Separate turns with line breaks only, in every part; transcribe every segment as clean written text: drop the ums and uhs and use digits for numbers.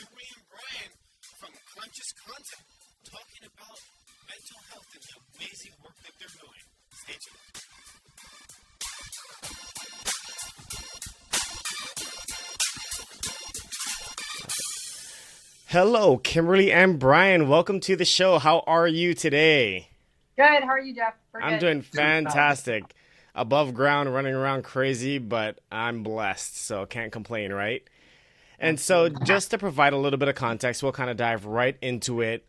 Kimberly and Brian from Conscious Content, talking about mental health and the amazing work that they're doing. Stay tuned. Hello, Kimberly and Brian. Welcome to the show. How are you today?
Good. How are you, Jeff?
I'm doing fantastic. Above ground, running around crazy, but I'm blessed, so can't complain, right? And so just to provide a little bit of context, we'll kind of dive right into it.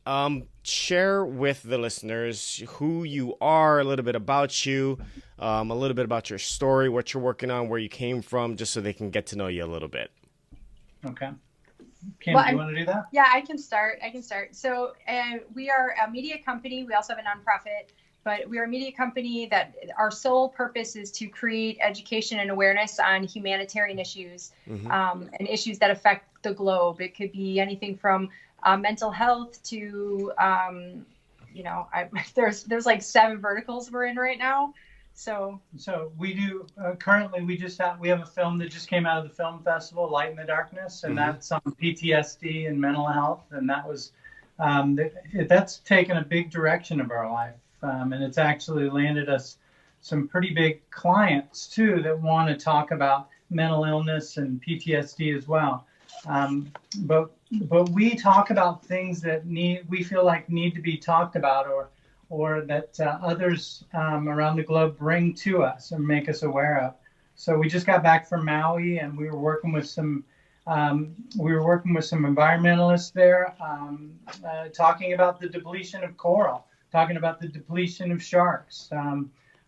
Share with the listeners who you are, a little bit about you, a little bit about your story, what you're working on, where you came from, just so they can get to know you a little bit.
Okay. Kim, do you want to do that?
Yeah, I can start. So we are a media company. We also have a nonprofit, but we are a media company that our sole purpose is to create education and awareness on humanitarian issues, and issues that affect the globe. It could be anything from mental health to, there's like 7 verticals we're in right now. So
we do currently we have a film that just came out of the film festival, Light in the Darkness, and that's on PTSD and mental health, and that was that's taken a big direction of our life, and it's actually landed us some pretty big clients too that want to talk about mental illness and PTSD as well. But we talk about things that we feel like need to be talked about, or that others around the globe bring to us and make us aware of. So we just got back from Maui, and we were working with some environmentalists there, talking about the depletion of coral, talking about the depletion of sharks. I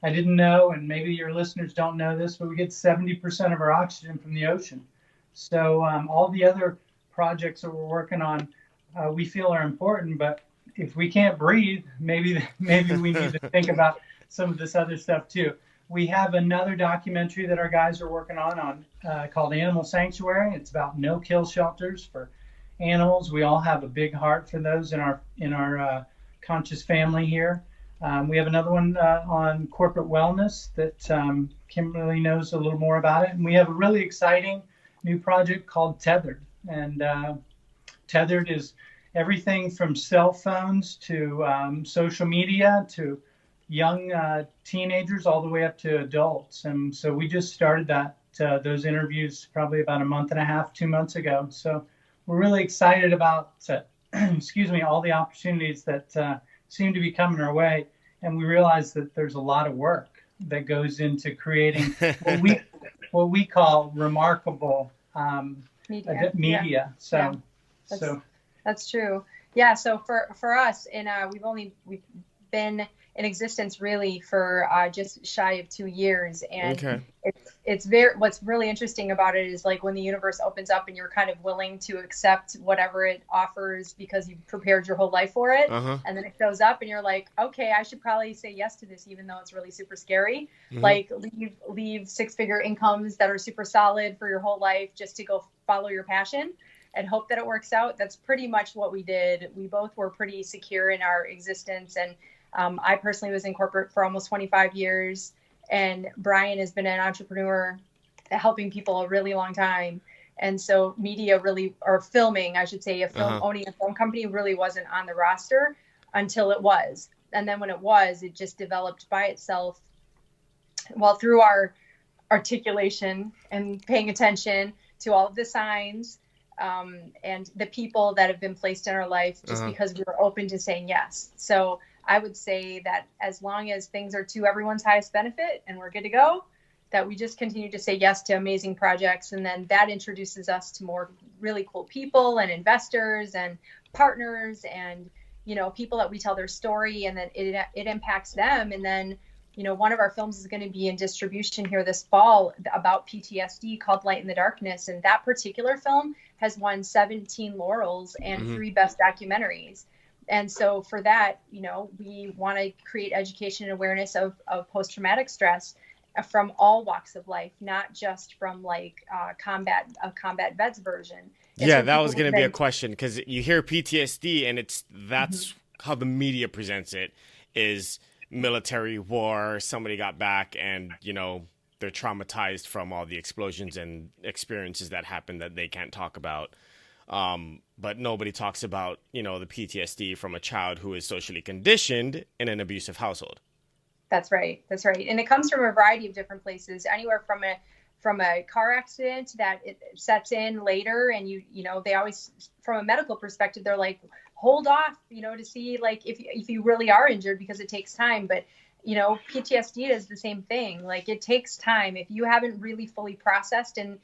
didn't know, and maybe your listeners don't know this, but we get 70% of our oxygen from the ocean. So all the other projects that we're working on, we feel are important, but if we can't breathe, maybe we need to think about some of this other stuff too. We have another documentary that our guys are working on called Animal Sanctuary. It's about no-kill shelters for animals. We all have a big heart for those in our conscious family here. We have another one on corporate wellness that Kimberly knows a little more about it. And we have a really exciting new project called Tethered. And Tethered is everything from cell phones to social media to young teenagers all the way up to adults. And so we just started those interviews probably about a month and a half, 2 months ago. So we're really excited about, all the opportunities that seem to be coming our way. And we realize that there's a lot of work that goes into creating what we call remarkable media.
That's true. Yeah. So for us, we've been in existence really for just shy of 2 years, and what's really interesting about it is like when the universe opens up and you're kind of willing to accept whatever it offers because you've prepared your whole life for it, and then it shows up and you're like, okay, I should probably say yes to this, even though it's really super scary. Like leave 6-figure incomes that are super solid for your whole life just to go follow your passion and hope that it works out. That's pretty much what we did. We both were pretty secure in our existence. And I personally was in corporate for almost 25 years. And Brian has been an entrepreneur helping people a really long time. And so media really, or filming, I should say, owning a film company really wasn't on the roster until it was. And then when it was, it just developed by itself. Well, through our articulation and paying attention to all of the signs, and the people that have been placed in our life just because we were open to saying yes. So I would say that as long as things are to everyone's highest benefit and we're good to go, that we just continue to say yes to amazing projects. And then that introduces us to more really cool people and investors and partners and, people that we tell their story, and then it impacts them. And then, one of our films is going to be in distribution here this fall about PTSD called Light in the Darkness. And that particular film has won 17 laurels and 3 best documentaries. And so for that, we want to create education and awareness of post-traumatic stress from all walks of life, not just from like combat vets version.
Yeah, that was going to be a question, because you hear PTSD and that's how the media presents it, is military war, somebody got back and, they're traumatized from all the explosions and experiences that happened that they can't talk about. But nobody talks about, the PTSD from a child who is socially conditioned in an abusive household.
That's right. That's right. And it comes from a variety of different places, anywhere from a car accident that it sets in later. And they always, from a medical perspective, they're like, hold off, to see like if you really are injured, because it takes time. But, PTSD is the same thing. Like, it takes time. If you haven't really fully processed and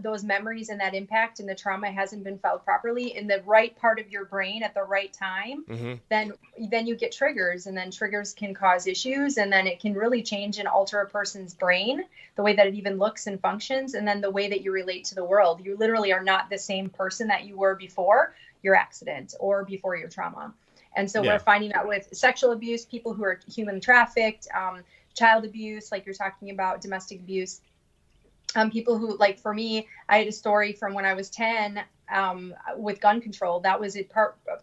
those memories and that impact and the trauma hasn't been felt properly in the right part of your brain at the right time, then you get triggers, and then triggers can cause issues, and then it can really change and alter a person's brain, the way that it even looks and functions, and then the way that you relate to the world. You literally are not the same person that you were before your accident or before your trauma. And so we're finding that with sexual abuse, people who are human trafficked, child abuse, like you're talking about, domestic abuse. People who, like for me, I had a story from when I was 10 with gun control. That was a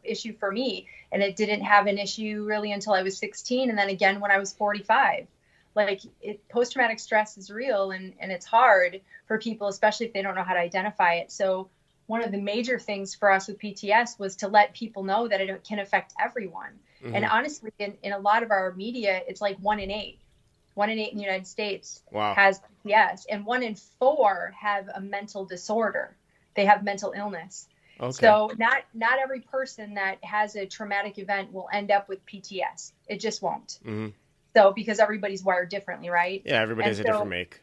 issue for me. And it didn't have an issue really until I was 16. And then again, when I was 45. Like, post-traumatic stress is real, and it's hard for people, especially if they don't know how to identify it. So one of the major things for us with PTS was to let people know that it can affect everyone. And honestly, in a lot of our media, it's like 1 in 8. 1 in 8 in the United States has PTS, and 1 in 4 have a mental disorder. They have mental illness. Okay. So not every person that has a traumatic event will end up with PTS. It just won't. So, because everybody's wired differently, right?
Yeah, everybody has a different make.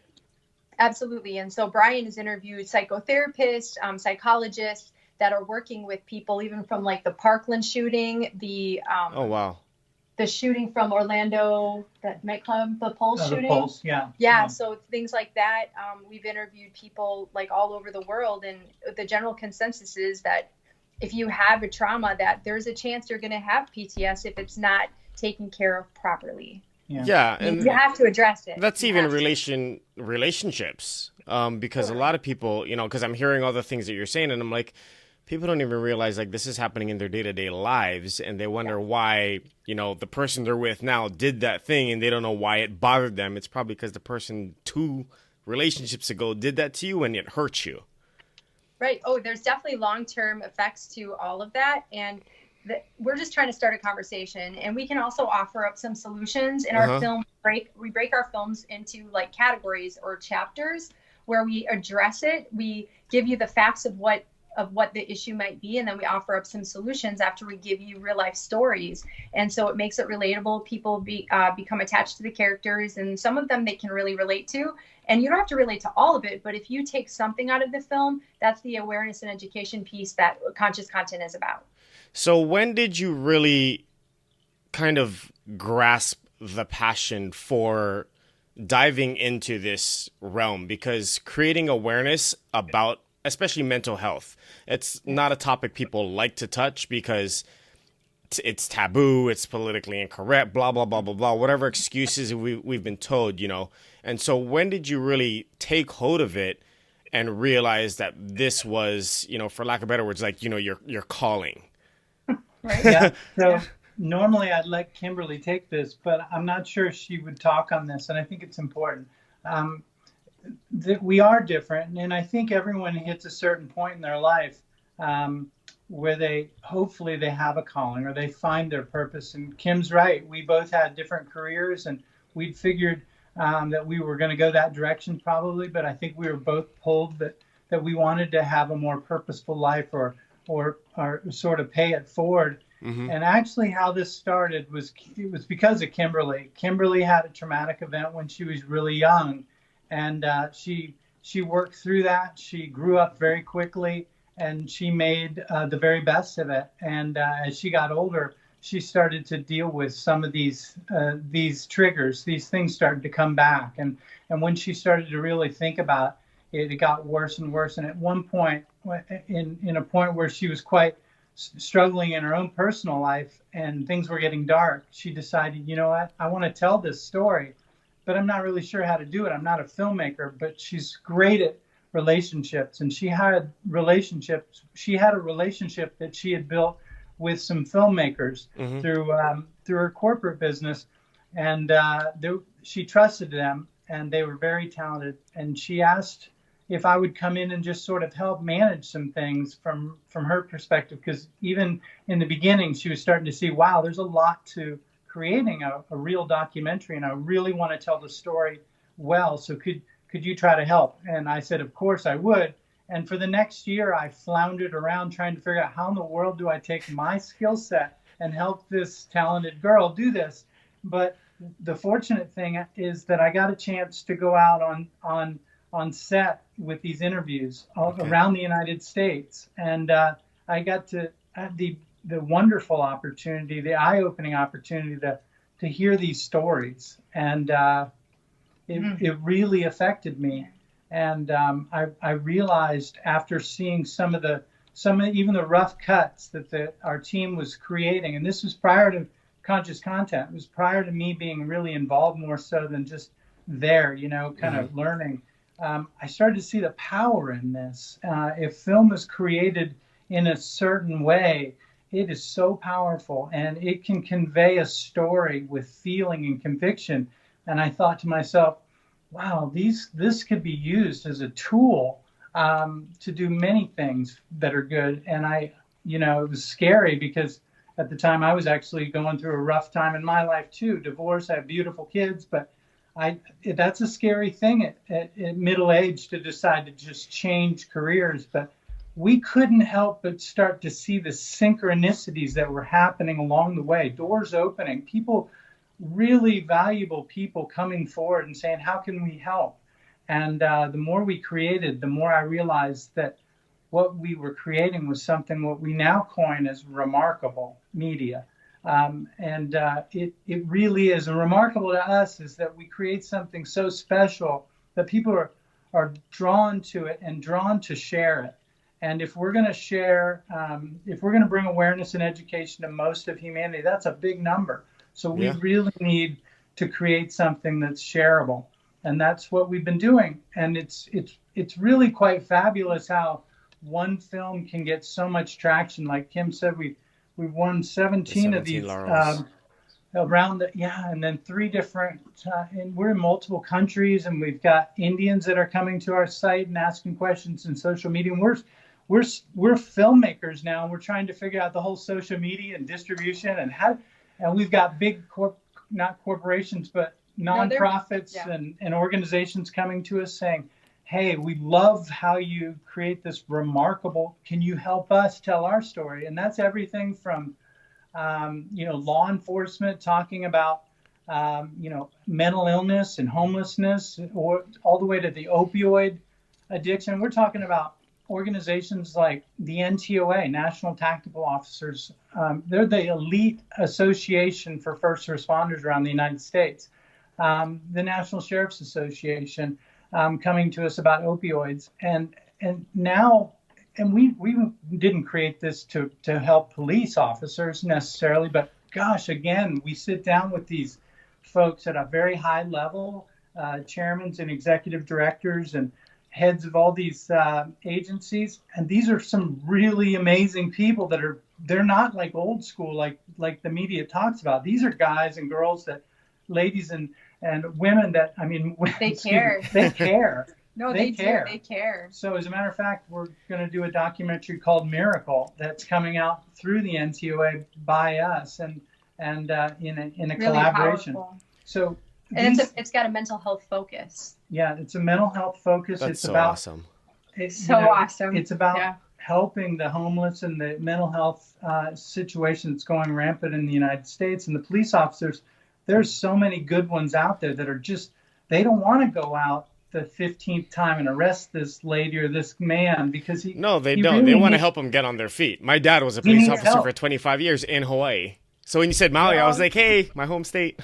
Absolutely. And so Brian has interviewed psychotherapists, psychologists that are working with people, even from like the Parkland shooting, the shooting from Orlando, that nightclub, the Pulse shooting. The
Pulse,
yeah. So things like that. We've interviewed people like all over the world, and the general consensus is that if you have a trauma, that there's a chance you're going to have PTS if it's not taken care of properly.
Yeah, and
you have to address it.
That's even relationships, because a lot of people, because I'm hearing all the things that you're saying, and I'm like, people don't even realize like this is happening in their day-to-day lives, and they wonder why, the person they're with now did that thing, and they don't know why it bothered them. It's probably because the person 2 relationships ago did that to you, and it hurt you.
Right. Oh, there's definitely long-term effects to all of that, and we're just trying to start a conversation, and we can also offer up some solutions in our film. We break our films into like categories or chapters where we address it. We give you the facts of what the issue might be, and then we offer up some solutions after we give you real life stories. And so it makes it relatable. People become attached to the characters, and some of them they can really relate to. And you don't have to relate to all of it, but if you take something out of the film, that's the awareness and education piece that conscious content is about.
So when did you really kind of grasp the passion for diving into this realm? Because creating awareness about, especially mental health, it's not a topic people like to touch because it's taboo, it's politically incorrect, blah, blah, blah, blah, blah, whatever excuses we've been told, And so when did you really take hold of it and realize that this was, for lack of better words, like, your calling?
Right.
Yeah. So normally I'd let Kimberly take this, but I'm not sure she would talk on this, and I think it's important. We are different, and I think everyone hits a certain point in their life where they have a calling or they find their purpose. And Kim's right. We both had different careers, and we'd figured that we were going to go that direction probably, but I think we were both pulled that we wanted to have a more purposeful life or sort of pay it forward. And actually how this started was because of Kimberly. Kimberly had a traumatic event when she was really young, and she worked through that. She grew up very quickly, and she made the very best of it. And as she got older, she started to deal with some of these triggers. These things started to come back, and when she started to really think about it, it got worse and worse. And at one point, in a point where she was quite struggling in her own personal life and things were getting dark, she decided, you know what, I want to tell this story, but I'm not really sure how to do it. I'm not a filmmaker, but she's great at relationships, and she had relationships. She had a relationship that she had built with some filmmakers through her corporate business, and she trusted them, and they were very talented. And she asked if I would come in and just sort of help manage some things from her perspective, because even in the beginning, she was starting to see, wow, there's a lot to creating a real documentary, and I really want to tell the story well. So could you try to help? And I said, of course I would. And for the next year, I floundered around trying to figure out how in the world do I take my skill set and help this talented girl do this. But the fortunate thing is that I got a chance to go out on set with these interviews around the United States, and I got to have the wonderful opportunity, the eye-opening opportunity to hear these stories, and it really affected me. And I realized after seeing some of even the rough cuts that our team was creating, and this was prior to Conscious Content. It was prior to me being really involved more so than just there, kind of learning. I started to see the power in this. If film is created in a certain way, it is so powerful, and it can convey a story with feeling and conviction. And I thought to myself, wow, this could be used as a tool to do many things that are good. And it was scary because at the time I was actually going through a rough time in my life too. Divorce, I have beautiful kids, but that's a scary thing at middle age to decide to just change careers. But we couldn't help but start to see the synchronicities that were happening along the way, doors opening, people, really valuable people coming forward and saying, how can we help? And the more we created, the more I realized that what we were creating was something what we now coin as remarkable media. It really is. And remarkable to us is that we create something so special that people are drawn to it and drawn to share it. And if we're going to share, if we're going to bring awareness and education to most of humanity, that's a big number. So we really need to create something that's shareable. And that's what we've been doing. And it's really quite fabulous how one film can get so much traction. Like Kim said, we've won 17 of these around and then 3 different, and we're in multiple countries, and we've got Indians that are coming to our site and asking questions in social media. And we're filmmakers now, and we're trying to figure out the whole social media and distribution and we've got big not corporations, but nonprofits and organizations coming to us saying, hey, we love how you create this remarkable, can you help us tell our story? And that's everything from, law enforcement talking about, mental illness and homelessness, or all the way to the opioid addiction. We're talking about organizations like the NTOA, National Tactical Officers. They're the elite association for first responders around the United States. The National Sheriff's Association coming to us about opioids. And now, and we didn't create this to help police officers necessarily, but gosh, again, we sit down with these folks at a very high level, chairmen and executive directors and heads of all these agencies, and these are some really amazing people they're not like old school like the media talks about. These are guys and girls ladies and women that,
they care.
They care.
No, they care. They care.
So as a matter of fact, we're going to do a documentary called Miracle that's coming out through the NCOA by us and in a really collaboration. Powerful. So.
And it's got a mental health focus.
Yeah, it's a mental health focus.
That's awesome.
It's
awesome.
It's about helping the homeless and the mental health situation that's going rampant in the United States. And the police officers, there's so many good ones out there that are they don't want to go out the 15th time and arrest this lady or this man because
No, they don't. Really they want to help them get on their feet. My dad was a police officer for 25 years in Hawaii. So when you said Maui, I was like, hey, my home state.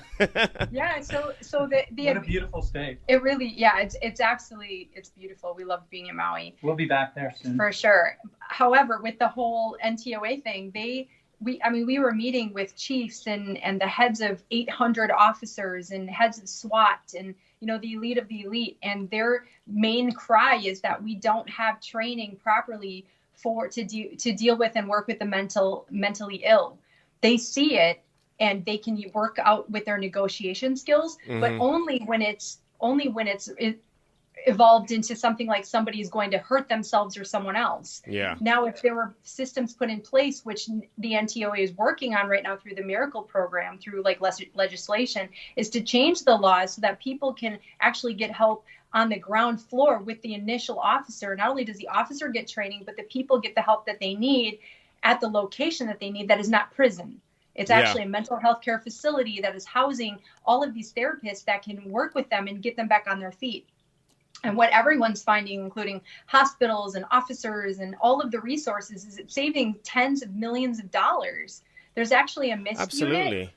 Yeah, so what
a beautiful state.
It really, it's beautiful. We love being in Maui.
We'll be back there soon.
For sure. However, with the whole NTOA thing, we were meeting with chiefs and the heads of 800 officers and heads of SWAT and, the elite of the elite. And their main cry is that we don't have training properly to deal with and work with the mentally ill. They see it and they can work out with their negotiation skills, but only when it's evolved into something like somebody is going to hurt themselves or someone else.
Yeah.
Now, if there were systems put in place, which the NTOA is working on right now through the Miracle program, through like legislation, is to change the laws so that people can actually get help on the ground floor with the initial officer. Not only does the officer get training, but the people get the help that they need at the location that they need, that is not prison. It's actually a mental health care facility that is housing all of these therapists that can work with them and get them back on their feet. And what everyone's finding, including hospitals and officers and all of the resources, is it's saving tens of millions of dollars. There's actually a MIST unit.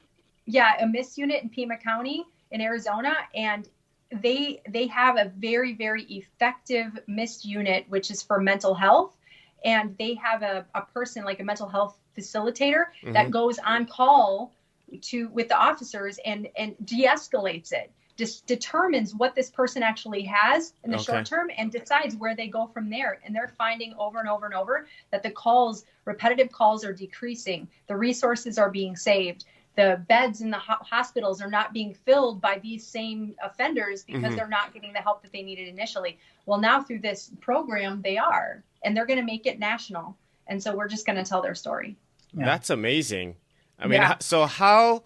Yeah, a MIST unit in Pima County in Arizona. And they have a very, very effective MIST unit, which is for mental health. And they have a person, like a mental health facilitator, that goes on call with the officers and de-escalates it. Just determines what this person actually has in the short term and decides where they go from there. And they're finding over and over and over that the repetitive calls are decreasing. The resources are being saved. The beds in the hospitals are not being filled by these same offenders because they're not getting the help that they needed initially. Well, now through this program, they are, and they're going to make it national. And so we're just going to tell their story.
Yeah. That's amazing. I mean, so how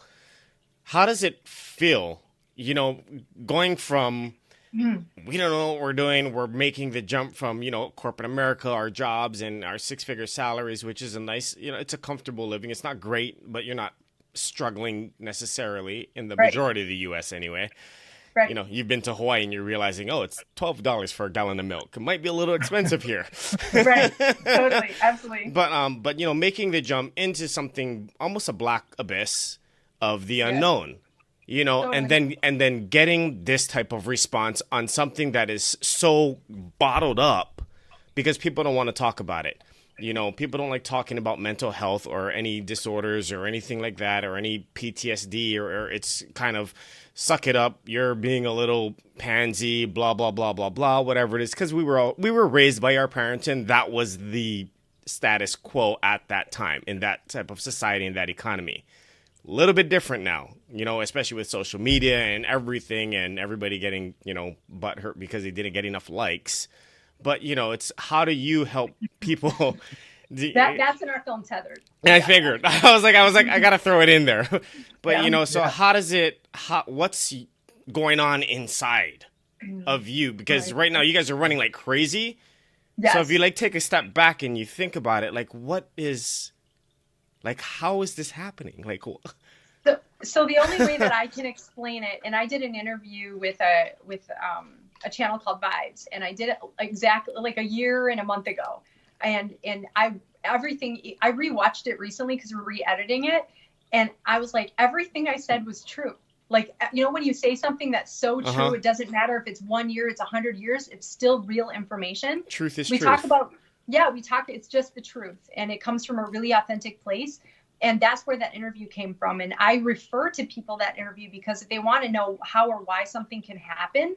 does it feel? You know, going from, we don't know what we're doing. We're making the jump from, corporate America, our jobs and our 6-figure salaries, which is a nice, it's a comfortable living. It's not great, but you're not struggling necessarily in the majority of the U.S. anyway. Right. You've been to Hawaii and you're realizing, it's $12 for a gallon of milk. It might be a little expensive here.
Right. Totally. Absolutely.
But making the jump into something, almost a black abyss of the unknown. Totally. and then getting this type of response on something that is so bottled up because people don't want to talk about it. People don't like talking about mental health or any disorders or anything like that or any PTSD or it's kind of suck it up. You're being a little pansy, blah, blah, blah, blah, blah, whatever it is. Because we were raised by our parents and that was the status quo at that time in that type of society and that economy. A little bit different now, especially with social media and everything and everybody getting, butthurt because they didn't get enough likes. But, it's how do you help people?
That's in our film Tethered.
And I figured. I was like, I got to throw it in there. But, how does what's going on inside of you? Because right now you guys are running like crazy. Yes. So if you take a step back and you think about it, how is this happening?
So the only way that I can explain it, and I did an interview with a channel called Vibes, and I did it exactly like a year and a month ago, and I rewatched it recently because we're re-editing it, and I was like, everything I said was true. When you say something that's so true, it doesn't matter if it's 1 year, it's 100 years, it's still real information.
Truth is
truth. It's just the truth. And it comes from a really authentic place. And that's where that interview came from. And I refer to people that interview because if they want to know how or why something can happen,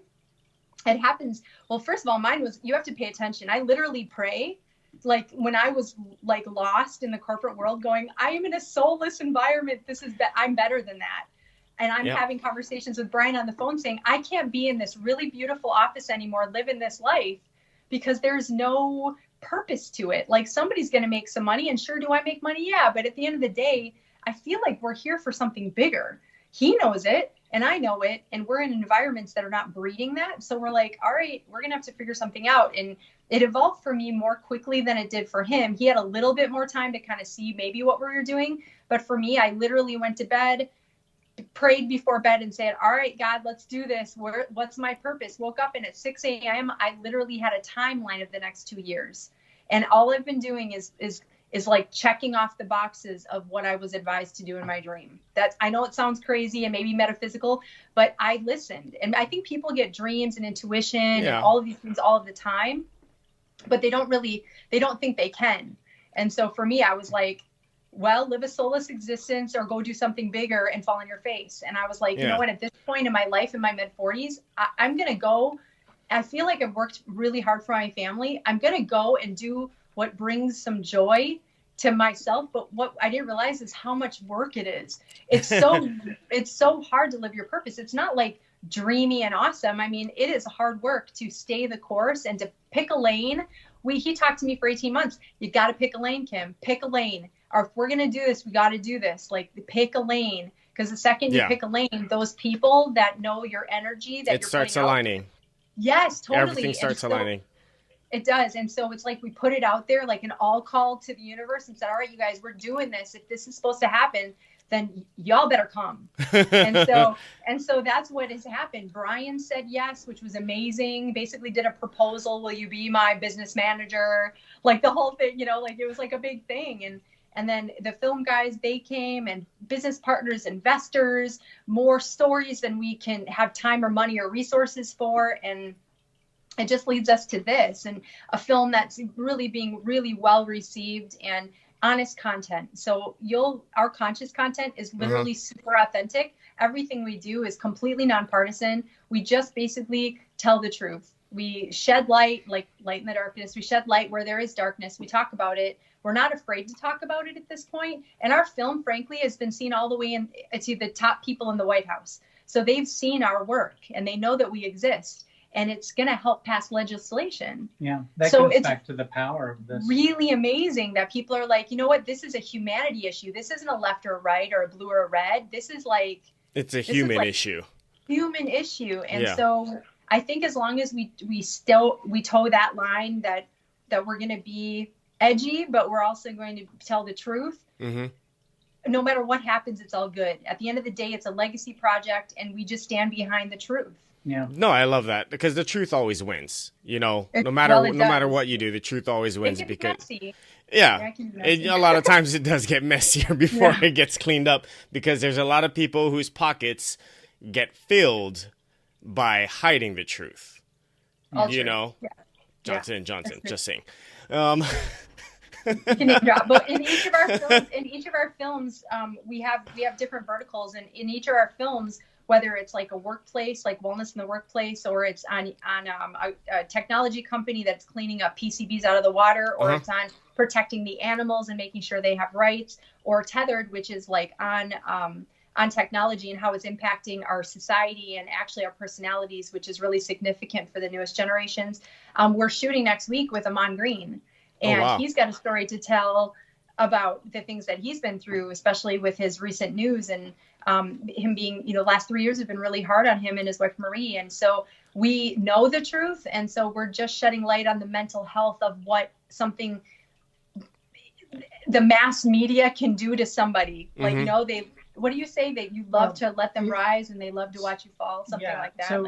it happens. Well, first of all, mine was, you have to pay attention. I literally pray. When I was lost in the corporate world going, I am in a soulless environment. I'm better than that. And I'm having conversations with Brian on the phone saying, I can't be in this really beautiful office anymore, living this life because there's no purpose to it. Somebody's going to make some money, and sure, do I make money? Yeah. But at the end of the day, I feel like we're here for something bigger. He knows it and I know it. And we're in environments that are not breeding that. So we're like, all right, we're going to have to figure something out. And it evolved for me more quickly than it did for him. He had a little bit more time to kind of see maybe what we were doing. But for me, I literally went to bed, prayed before bed and said, all right, God, let's do this. What's my purpose? Woke up and at 6 a.m., I literally had a timeline of the next 2 years. And all I've been doing is checking off the boxes of what I was advised to do in my dream. I know it sounds crazy and maybe metaphysical, but I listened. And I think people get dreams and intuition and all of these things all of the time, but they don't think they can. And so for me, I was like, well, live a soulless existence or go do something bigger and fall on your face. And I was like, you know what, at this point in my life, in my mid 40s, I'm going to go. I feel like I've worked really hard for my family. I'm going to go and do what brings some joy to myself. But what I didn't realize is how much work it is. It's so hard to live your purpose. It's not like dreamy and awesome. I mean, it is hard work to stay the course and to pick a lane. He talked to me for 18 months. You got to pick a lane, Kim. Pick a lane. Or if we're going to do this, we got to do this. Like, pick a lane. Because the second you pick a lane, those people that know your energy, that
it starts aligning.
Yes, totally.
Everything starts aligning.
It does. And so it's like we put it out there like an all call to the universe and said, all right, you guys, we're doing this. If this is supposed to happen, then y'all better come. and so that's what has happened. Brian said yes, which was amazing. Basically did a proposal. Will you be my business manager? Like the whole thing, like it was like a big thing. And then the film guys, they came, and business partners, investors, more stories than we can have time or money or resources for. And it just leads us to this, and a film that's really being really well received and honest content. So our conscious content is literally super authentic. Everything we do is completely nonpartisan. We just basically tell the truth. We shed light, like light in the darkness. We shed light where there is darkness. We talk about it. We're not afraid to talk about it at this point. And our film, frankly, has been seen all the way to the top people in the White House. So they've seen our work and they know that we exist. And it's going to help pass legislation.
Yeah, that goes back to the power of this.
Really amazing that people are like, you know what? This is a humanity issue. This isn't a left or a right or a blue or a red. This is like...
It's a human issue.
Human issue. And so I think as long as we toe that line that we're going to be edgy, but we're also going to tell the truth. No matter what happens, it's all good. At the end of the day, it's a legacy project, and we just stand behind the truth.
Yeah.
No, I love that, because the truth always wins. No matter what you do, the truth always wins. Because
messy.
A lot of times it does get messier before it gets cleaned up, because there's a lot of people whose pockets get filled by hiding the truth. Johnson & Johnson, just saying.
You can name drop. But in each of our films, we have different verticals, and in each of our films, whether it's like a workplace, like wellness in the workplace, or it's on a technology company that's cleaning up PCBs out of the water, or it's on protecting the animals and making sure they have rights, or Tethered, which is like on technology and how it's impacting our society and actually our personalities, which is really significant for the newest generations. We're shooting next week with Amon Green, and he's got a story to tell about the things that he's been through, especially with his recent news, and him being, the last 3 years have been really hard on him and his wife Marie. And so we know the truth, and so we're just shedding light on the mental health of what something the mass media can do to somebody. Like, what do you say, that you love to let them rise and they love to watch you fall, something like that.
So,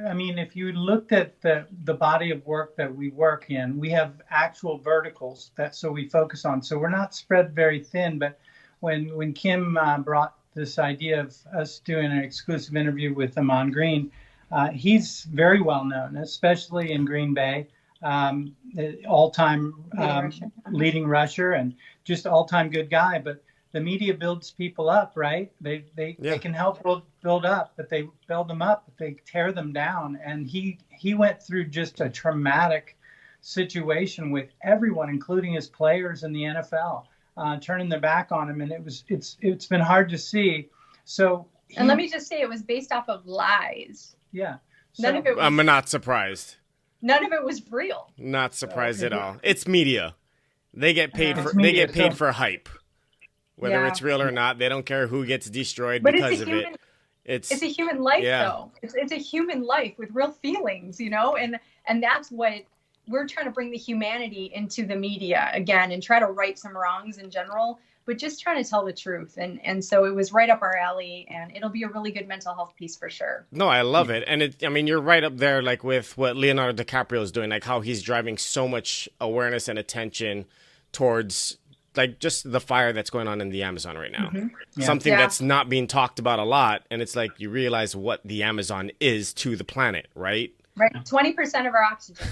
I mean, if you looked at the body of work that we work in, we have actual verticals so we focus on. So we're not spread very thin. But when Kim brought this idea of us doing an exclusive interview with Amon Green, he's very well known, especially in Green Bay, all-time leading rusher and just all-time good guy. But the media builds people up, right? They can help build up, but they build them up, but they tear them down. And he went through just a traumatic situation with everyone, including his players in the NFL, turning their back on him, and it's been hard to see. So
and let me just say, it was based off of lies.
Yeah.
None of it was,
I'm not surprised.
None of it was real.
Not surprised at all. It's media. They get paid for hype. Whether it's real or not, they don't care who gets destroyed because of it. It's
a human life, though. It's a human life with real feelings, and that's what we're trying to bring, the humanity into the media again, and try to right some wrongs in general, but just trying to tell the truth. And so it was right up our alley, and it'll be a really good mental health piece for sure.
No, I love it. And you're right up there, like with what Leonardo DiCaprio is doing, like how he's driving so much awareness and attention towards like just the fire that's going on in the Amazon right now. Something that's not being talked about a lot. And it's like, you realize what the Amazon is to the planet, right?
Right. 20% of our oxygen.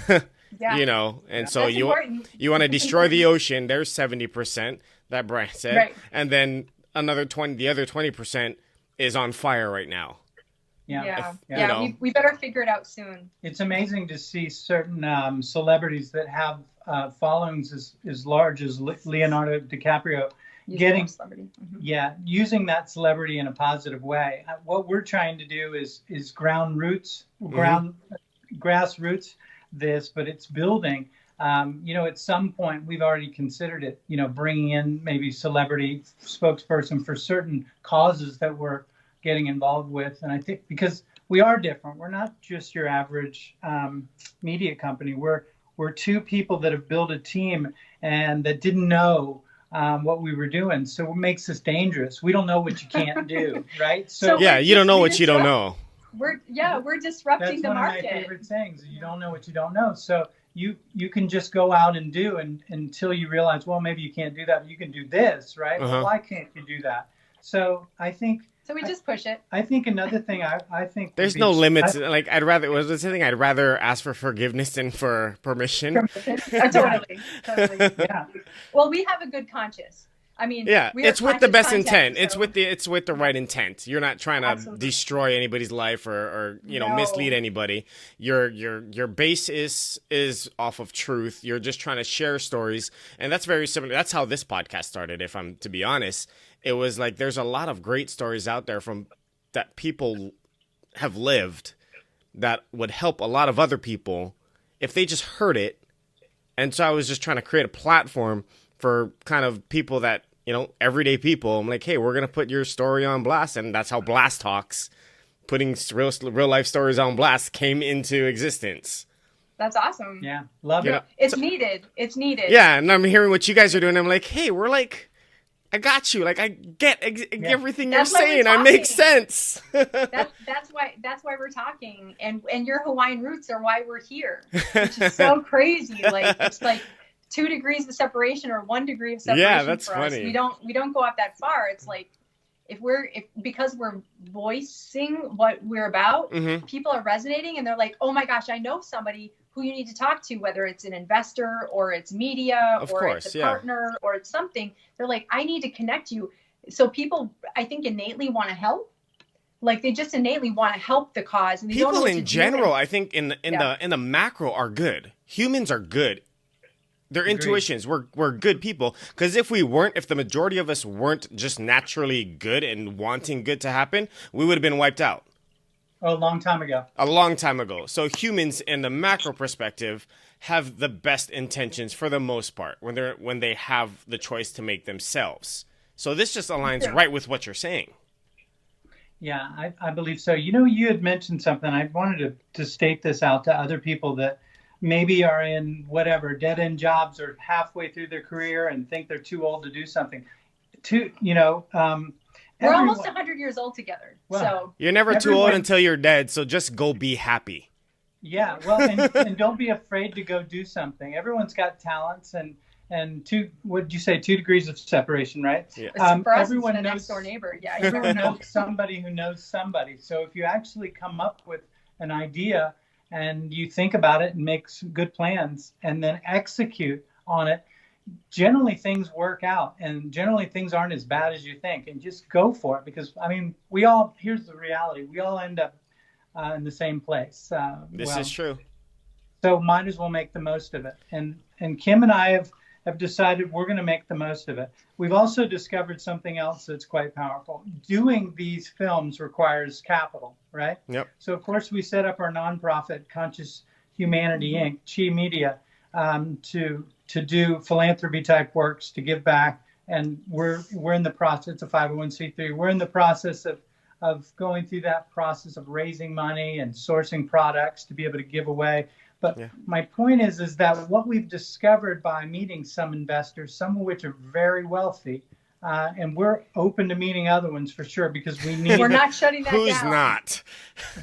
So you want to destroy the ocean. There's 70% that Brian said. Right. And then the other 20% is on fire right now.
We better figure it out soon.
It's amazing to see certain celebrities that have followings as large as Leonardo DiCaprio getting
celebrity.
Using that celebrity in a positive way. What we're trying to do is grassroots this, but it's building. At some point we've already considered it, bringing in maybe celebrity spokesperson for certain causes that we're getting involved with. And I think because we are different, we're not just your average media company. We're two people that have built a team and that didn't know what we were doing. So it makes us dangerous. We don't know what you can't do, right?
So you don't know what you don't know.
We're disrupting the market.
That's one of my favorite things. You don't know what you don't know. So you can just go out and do until you realize, well, maybe you can't do that, but you can do this, right? Well, why can't you do that? So I think.
So we just push it.
I think another thing I think
there's no limits. I'd rather ask for forgiveness than for permission.
Totally. Yeah. Well, we have a good conscience. I mean,
it's with the best intent. So. It's with the right intent. You're not trying to destroy anybody's life or mislead anybody. Your base is off of truth. You're just trying to share stories, and that's very similar. That's how this podcast started. If I'm to be honest, it was like there's a lot of great stories out there from that people have lived that would help a lot of other people if they just heard it. And so I was just trying to create a platform for kind of people that, everyday people. I'm like, hey, we're going to put your story on blast. And that's how Blast Talks, putting real life stories on blast, came into existence.
That's awesome.
Yeah. Love it.
It's needed. It's needed.
Yeah. And I'm hearing what you guys are doing. I'm like, hey, we're like, I got you. Like, I get everything you're saying. I make sense.
That's why we're talking. And your Hawaiian roots are why we're here, which is so crazy. Like, it's like 2 degrees of separation or 1 degree of separation.
Yeah, that's
for
funny.
Us. We don't go up that far. It's like because we're voicing what we're about, people are resonating and they're like, oh my gosh, I know somebody who you need to talk to, whether it's an investor or it's media it's a partner or it's something. They're like, I need to connect you. So people, I think, innately want to help. Like they just innately want to help the cause. And
people in general, I think in the macro are good. Humans are good. Their intuitions. We're good people. Because if the majority of us weren't just naturally good and wanting good to happen, we would have been wiped out.
A long time ago.
A long time ago. So humans in the macro perspective have the best intentions for the most part when they have the choice to make themselves. So this just aligns right with what you're saying.
Yeah, I believe so. You had mentioned something. I wanted to state this out to other people that maybe are in whatever dead-end jobs or halfway through their career and think they're too old to do something.
We're almost 100 years old together. Well, so
you're never too old until you're dead. So just go be happy.
Yeah. Well, and don't be afraid to go do something. Everyone's got talents and 2 degrees of separation, right?
Yeah. For us, everyone knows next door neighbor. Yeah.
Everyone knows somebody who knows somebody. So if you actually come up with an idea and you think about it and make some good plans and then execute on it, generally things work out and generally things aren't as bad as you think, and just go for it. Because here's the reality. We all end up in the same place.
This is true.
So might as well make the most of it. And Kim and I have decided we're going to make the most of it. We've also discovered something else that's quite powerful. Doing these films requires capital, right?
Yep.
So of course we set up our nonprofit Conscious Humanity Inc., Chi Media, to do philanthropy type works, to give back. And we're in the process, it's a 501c3. We're in the process of going through that process of raising money and sourcing products to be able to give away. But my point is that what we've discovered by meeting some investors, some of which are very wealthy, and we're open to meeting other ones for sure, because
we're not shutting that down.
Who's not?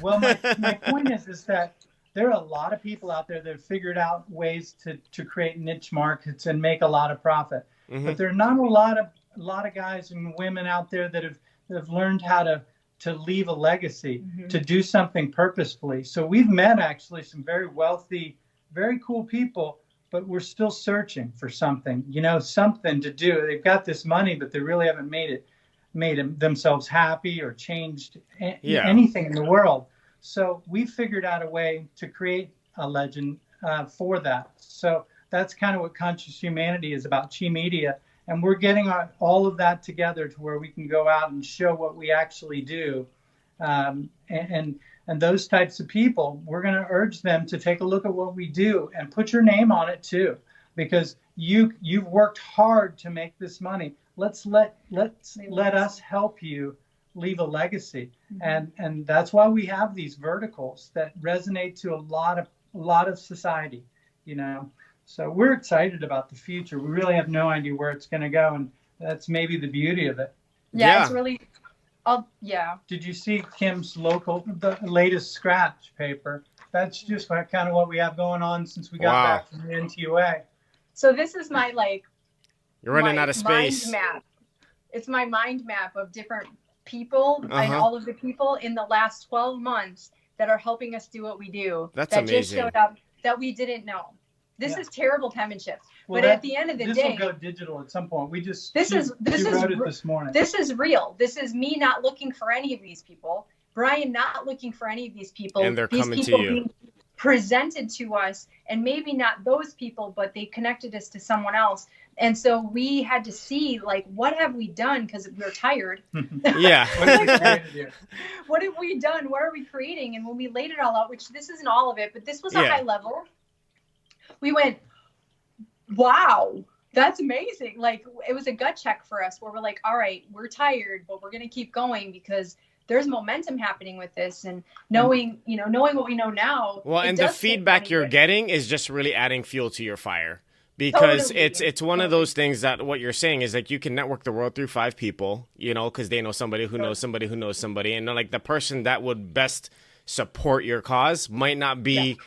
Well, my point is that there are a lot of people out there that have figured out ways to create niche markets and make a lot of profit. But there are not a lot of guys and women out there that have learned how to leave a legacy, to do something purposefully. So we've met actually some very wealthy, very cool people, but we're still searching for something, something to do. They've got this money, but they really haven't made themselves happy or changed anything in the world. So we figured out a way to create a legend for that. So that's kind of what Conscious Humanity is about, Chi Media. And we're getting all of that together to where we can go out and show what we actually do. And those types of people, we're going to urge them to take a look at what we do and put your name on it too, because you've worked hard to make this money. Let's let us help you leave a legacy. And that's why we have these verticals that resonate to a lot of society, you know. So we're excited about the future. We really have no idea where it's going to go, and that's maybe the beauty of it.
Yeah. It's really
Did you see Kim's the latest scratch paper? That's just kind of what we have going on since we got back from the NTUA.
So this is my
you're running out of space.
Mind map. It's my mind map of different people and all of the people in the last 12 months that are helping us do what we do.
That's
that
amazing.
Just showed up that we didn't know. This is terrible penmanship.
Well,
but at the end of the day,
this will go digital at some point. She wrote it this morning.
This is real. This is me not looking for any of these people. Brian not looking for any of these people.
And they're coming to you.
Being presented to us, and maybe not those people, but they connected us to someone else. And so we had to see, what have we done? Because we were tired.
Yeah.
What have we done? What are we creating? And when we laid it all out, which this isn't all of it, but this was a high level, we went, wow, that's amazing. It was a gut check for us where we're like, all right, we're tired, but we're going to keep going because there's momentum happening with this, and knowing what we know now.
Well, and the feedback you're getting is just really adding fuel to your fire. Because it's one of those things that what you're saying is you can network the world through 5 people, because they know somebody who knows somebody who knows somebody. And the person that would best support your cause might not be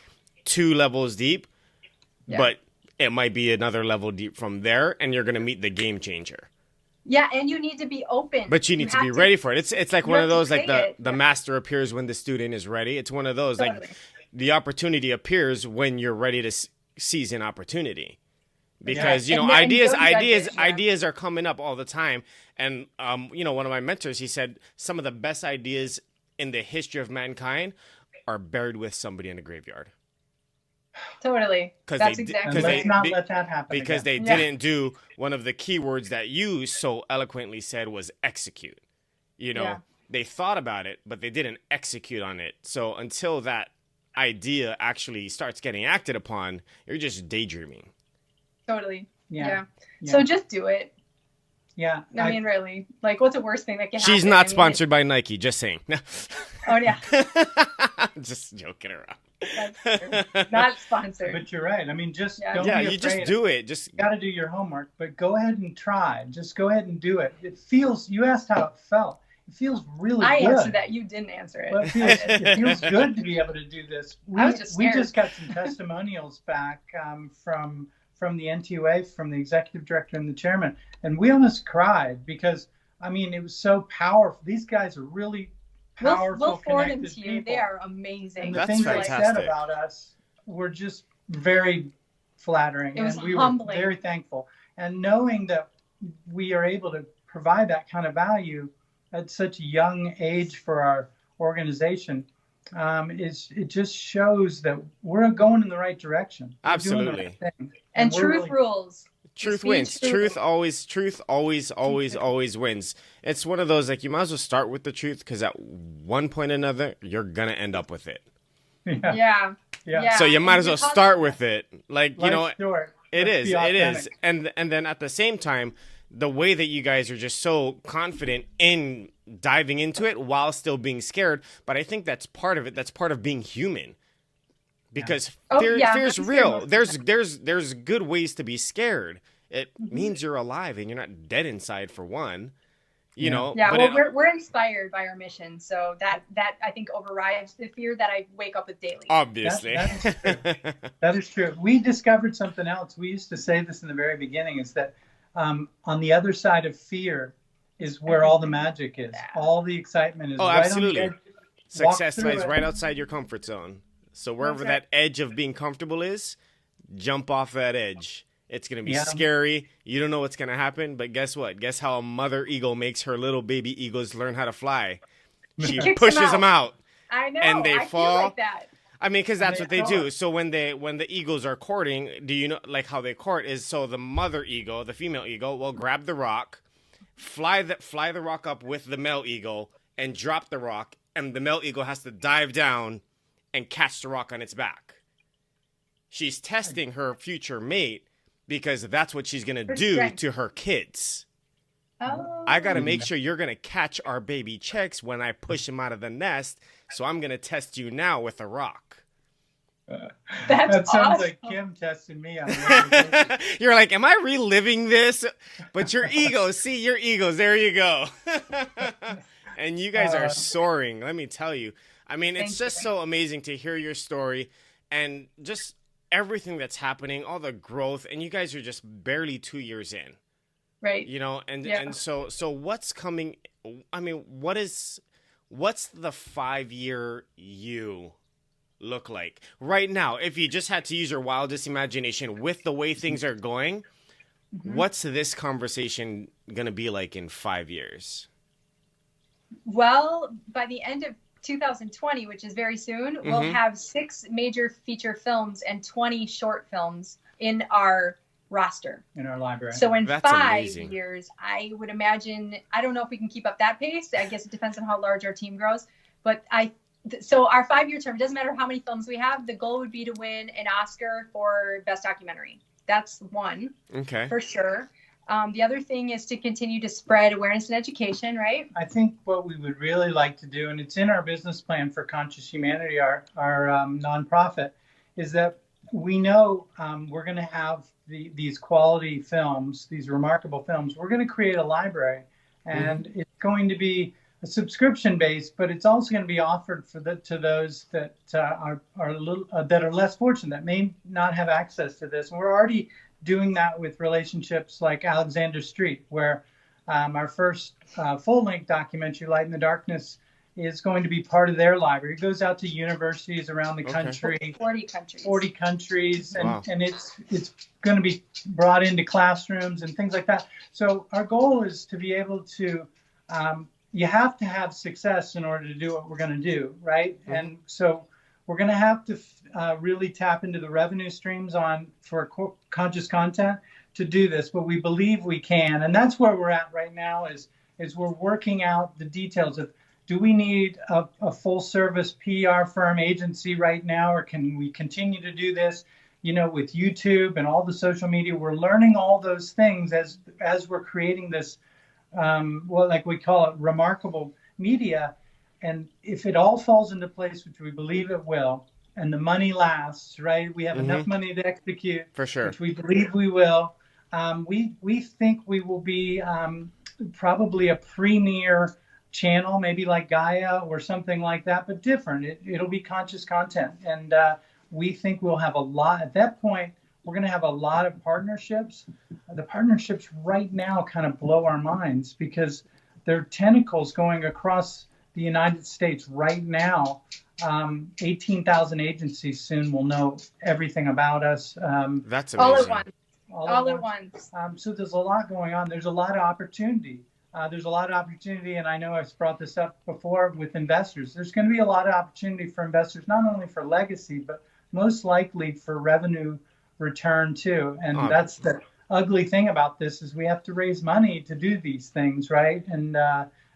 2 levels deep, but it might be another level deep from there. And you're going to meet the game changer.
Yeah. And you need to be open.
But you need to be ready for it. It's like one of those, the master appears when the student is ready. It's one of those, the opportunity appears when you're ready to seize an opportunity. Because, ideas are coming up all the time. And, one of my mentors, he said some of the best ideas in the history of mankind are buried with somebody in a graveyard.
Totally. That's exactly.
Let's not let that happen.
Because they didn't do one of the key words that you so eloquently said was execute. They thought about it, but they didn't execute on it. So until that idea actually starts getting acted upon, you're just daydreaming.
Totally. Yeah. So just do it.
Yeah.
I mean, really, what's the worst thing that can happen?
She's not sponsored by Nike, just saying.
Oh, yeah.
Just joking around.
That's true. Not sponsored.
But you're right. I mean, don't be afraid.
You just do it.
You got to do your homework, but go ahead and try. Just go ahead and do it. You asked how it felt. It feels really good.
I answered that. You didn't answer it.
Well, it feels good to be able to do this. We just got some testimonials back from the NTUA, from the executive director and the chairman. And we almost cried because, it was so powerful. These guys are really powerful,
we'll forward them to you.
people.
They are amazing.
And the things they said about us were just very flattering.
It was
and we
humbling.
were very thankful. And knowing that we are able to provide that kind of value at such a young age for our organization, it just shows that we're going in the right direction.
Absolutely.
We're doing the right thing.
And truth rules.
Truth wins. Truth always wins. It's one of those, you might as well start with the truth, because at one point or another, you're going to end up with it.
Yeah.
So you might as well start with it.
Short.
It is. And then at the same time, the way that you guys are just so confident in diving into it while still being scared. But I think that's part of it. That's part of being human. Because fear's real. There's good ways to be scared. It means you're alive and you're not dead inside, for one.
Yeah, well, we're inspired by our mission, so that I think overrides the fear that I wake up with daily.
Obviously.
That is true. We discovered something else. We used to say this in the very beginning, is that on the other side of fear is where all the magic is. All the excitement is.
Oh,
right
absolutely.
On the edge.
Success lies right outside your comfort zone. So wherever that edge of being comfortable is, jump off that edge. It's going to be scary. You don't know what's going to happen, but guess what? Guess how a mother eagle makes her little baby eagles learn how to fly? She pushes them out.
I know.
And they fall.
Feel like that.
I mean, because that's what they do.
court.
So when the eagles are courting, do you know like how they court is so the mother eagle, the female eagle, will grab the rock, fly the rock up with the male eagle, and drop the rock, and the male eagle has to dive down and catch the rock on its back. She's testing her future mate because that's what she's gonna do to her kids.
Oh.
I got to make sure you're going to catch our baby chicks when I push them out of the nest. So I'm going to test you now with a rock.
That sounds
awesome.
like Kim testing me on a
You're like, am I reliving this? But your egos, see your egos. There you go. And you guys are soaring. Let me tell you. I mean, it's just so amazing to hear your story and just everything that's happening, all the growth. And you guys are just barely 2 years in.
Right.
You know, and so what's coming? I mean, what's the 5-year you look like right now? If you just had to use your wildest imagination with the way things are going, what's this conversation going to be like in 5 years?
Well, by the end of 2020, which is very soon, we'll have 6 major feature films and 20 short films in our roster.
in our library.
So in
That's
5
amazing.
years, I would imagine, I don't know if we can keep up that pace. I guess it depends on how large our team grows. But so our 5-year term, it doesn't matter how many films we have, the goal would be to win an Oscar for Best Documentary. That's one,
Okay.
for sure. The other thing is to continue to spread awareness and education, right?
I think what we would really like to do, and it's in our business plan for Conscious Humanity, our nonprofit, is that we know we're going to have these quality films, these remarkable films. We're going to create a library, and it's going to be a subscription based, but it's also going to be offered to those that that are less fortunate, that may not have access to this. And we're already doing that with relationships like Alexander Street, where our first full-length documentary, Light in the Darkness, is going to be part of their library. It goes out to universities around the country.
40 countries.
40 countries, and,
Wow.
and it's going to be brought into classrooms and things like that. So our goal is to be able to, you have to have success in order to do what we're going to do, right? And so we're going to have to really tap into the revenue streams for conscious content to do this, but we believe we can. And that's where we're at right now is we're working out the details of, do we need a full service PR firm agency right now, or can we continue to do this, with YouTube and all the social media? We're learning all those things as we're creating this, like we call it, remarkable media. And if it all falls into place, which we believe it will, and the money lasts, right? We have enough money to execute,
For sure.
which we believe we will. We think we will be probably a premier channel, maybe like Gaia or something like that, but different. It'll be conscious content. And we think we'll have a lot. At that point, we're going to have a lot of partnerships. The partnerships right now kind of blow our minds because there are tentacles going across the United States right now. 18,000 agencies soon will know everything about us.
That's amazing.
All at once.
So there's a lot going on. There's a lot of opportunity. And I know I've brought this up before with investors. There's going to be a lot of opportunity for investors, not only for legacy, but most likely for revenue return too. And that's the ugly thing about this, is we have to raise money to do these things, right?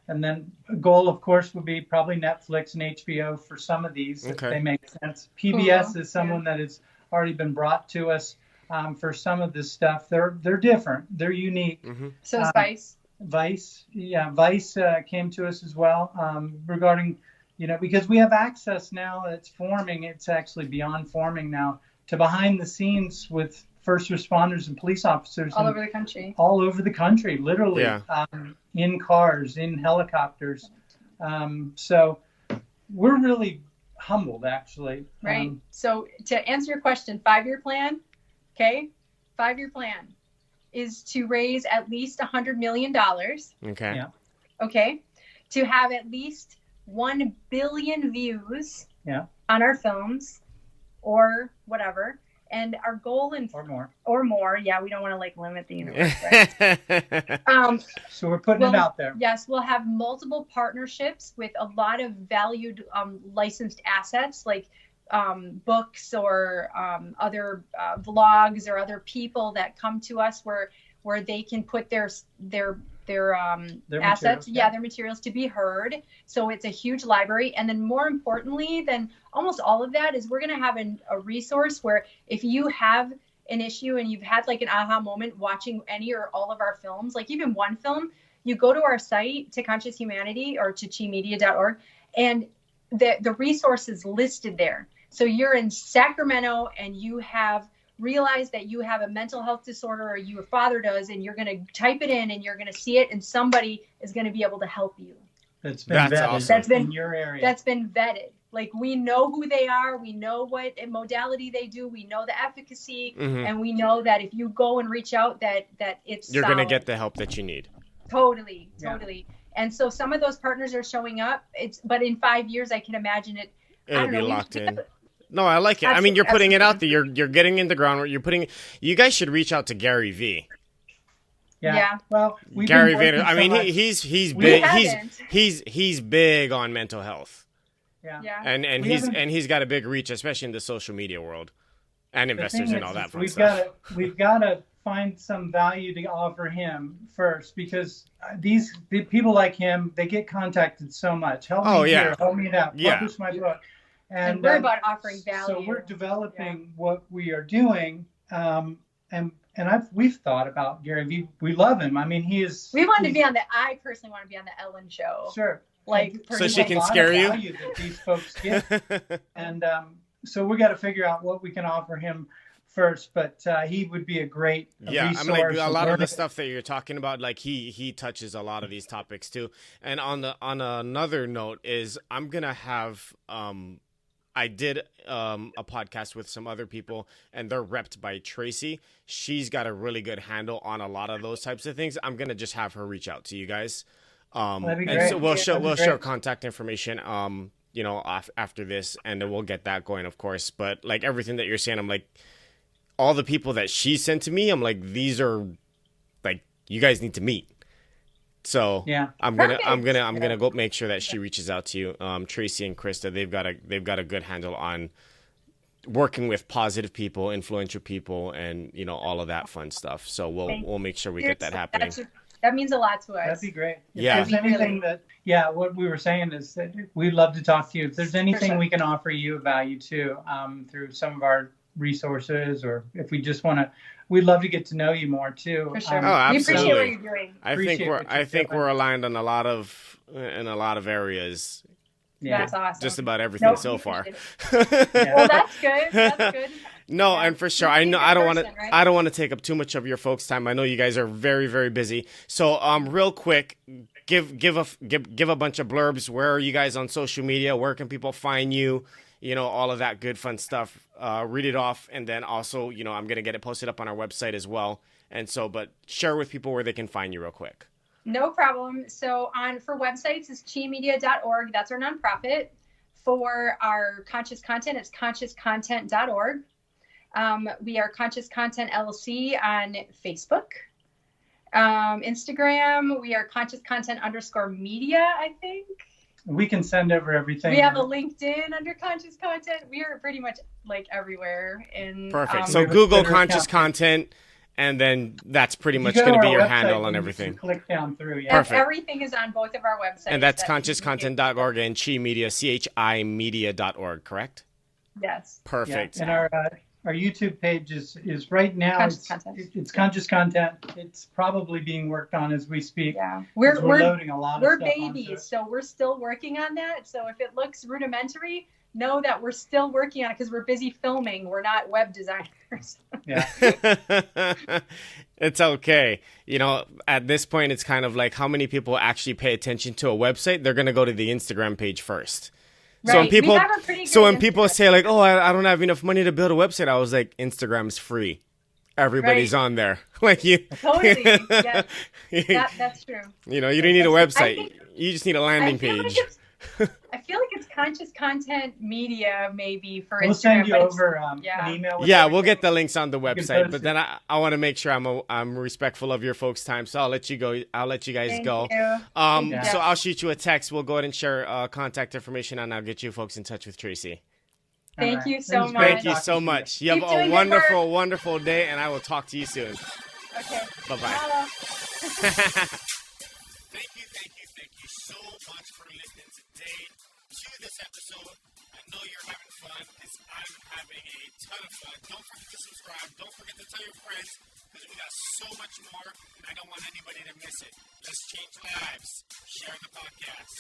And then a goal, of course, would be probably Netflix and HBO for some of these, if they make sense. PBS is someone that has already been brought to us for some of this stuff. They're different. They're unique.
So is Vice.
Vice came to us as well regarding, because we have access now. It's forming. It's actually beyond forming now to behind the scenes with first responders and police officers
all over the country.
All over the country, literally, in cars, in helicopters. So we're really humbled, actually.
Right. So to answer your question, 5-year plan. Okay. 5-year plan is to raise at least $100 million.
Okay.
Yeah.
Okay. To have at least 1 billion views
on
our films or whatever. And our goal or more. Yeah. We don't want to limit the universe. Right?
So we're putting it out there.
Yes. We'll have multiple partnerships with a lot of valued licensed assets. Like books or other vlogs or other people that come to us where they can put their assets, their materials to be heard. So it's a huge library. And then more importantly than almost all of that is we're going to have a resource where if you have an issue and you've had like an aha moment watching any or all of our films, like even one film, you go to our site, To Conscious Humanity or to chimedia.org, and the resource is listed there. So you're in Sacramento and you have realized that you have a mental health disorder or your father does, and you're going to type it in and you're going to see it and somebody is going to be able to help you.
That's vetted.
Awesome.
That's been
in your area.
That's been vetted. Like we know who they are, we know what modality they do, we know the efficacy, and we know that if you go and reach out, that it's
you're
solid.
going to get the help that you need.
Totally.
Yeah.
And so some of those partners are showing up. But in 5 years, I can imagine
it'll be locked in. No, I like it. I mean, you're putting it out there. You're getting in the ground. You guys should reach out to Gary V.
Yeah. Well,
Gary Vayner. I mean, he's big. He's big on mental health.
Yeah.
And he's got a big reach, especially in the social media world, and investors and all that fun stuff.
We've got to find some value to offer him first, because the people like him, they get contacted so much. Help me here, help me out, publish my book.
And we're about offering value.
So we're developing what we are doing, and we've thought about Gary Vee. We love him. I mean,
I personally want to be on the Ellen show.
Sure.
Like,
so she can scare you.
That these folks get. And so we got to figure out what we can offer him first, but he would be a great resource.
I mean, like a lot of the stuff that you're talking about, like he touches a lot of these topics too. And on another note is I'm gonna have I did a podcast with some other people, and they're repped by Tracy. She's got a really good handle on a lot of those types of things. I'm gonna just have her reach out to you guys.
That'd be great.
And so we'll share contact information, after this, and then we'll get that going, of course. But like everything that you're saying, I'm like, all the people that she sent to me, I'm like, these are like, you guys need to meet. So
yeah,
I'm gonna go make sure that she reaches out to you. Tracy and Krista, they've got a good handle on working with positive people, influential people, and all of that fun stuff. So we'll make sure we get that happening.
That means a lot to us.
That'd be great.
Yeah.
If there's anything what we were saying is that we'd love to talk to you. If there's anything we can offer you of value too, through some of our resources, or if we just want to, we'd love to get to know you more too.
For sure.
Absolutely.
We appreciate what you're doing.
I think we're aligned on in a lot of areas.
Yeah. That's awesome.
Just about everything so far.
Well, that's good. That's good.
No, and for sure, I know I don't want to take up too much of your folks' time. I know you guys are very, very busy. So, real quick, give a bunch of blurbs. Where are you guys on social media? Where can people find you? All of that good fun stuff. Read it off, and then also, I'm gonna get it posted up on our website as well. And so, but share with people where they can find you real quick.
No problem. So for websites, it's chimedia.org. That's our nonprofit. For our conscious content, it's consciouscontent.org. We are Conscious Content LLC on Facebook. Instagram, we are Conscious Content _media, I think.
We can send over everything.
We have a LinkedIn under Conscious Content. We are pretty much like everywhere.
Perfect. So Google Conscious Content, and then that's pretty much going to be your handle on everything.
Click down through. Yeah.
Perfect.
Everything is on both of our websites.
And that's consciouscontent.org and chimedia, chimedia.org, correct?
Yes.
Perfect.
Yeah. And our YouTube page is right now. It's Conscious Content. It's probably being worked on as we speak.
Yeah,
we're loading a lot of stuff.
We're babies, so we're still working on that. So if it looks rudimentary, know that we're still working on it because we're busy filming. We're not web designers.
Yeah.
It's okay. At this point, it's kind of like how many people actually pay attention to a website? They're going to go to the Instagram page first.
Right.
So when people say like, "Oh, I don't have enough money to build a website," I was like, "Instagram's free. Everybody's on there." Like you.
Totally. Yeah. That's true.
You don't need a website. You just need a landing page.
I feel like it's Conscious Content Media, maybe for Instagram.
We'll send you over an email.
We'll get the links on the website. But then I want to make sure I'm respectful of your folks' time, so I'll let you go. I'll let you guys go. So I'll shoot you a text. We'll go ahead and share contact information, and I'll get you folks in touch with Tracy.
Thank you so much.
Thank you so much. You have a wonderful, wonderful day, and I will talk to you soon.
Okay.
Bye-bye. Thank you so much for listening today to this episode. I know you're having fun, because I'm having a ton of fun. Don't forget to subscribe. Don't forget to tell your friends, because we got so much more, and I don't want anybody to miss it. Let's change lives. Share the podcast.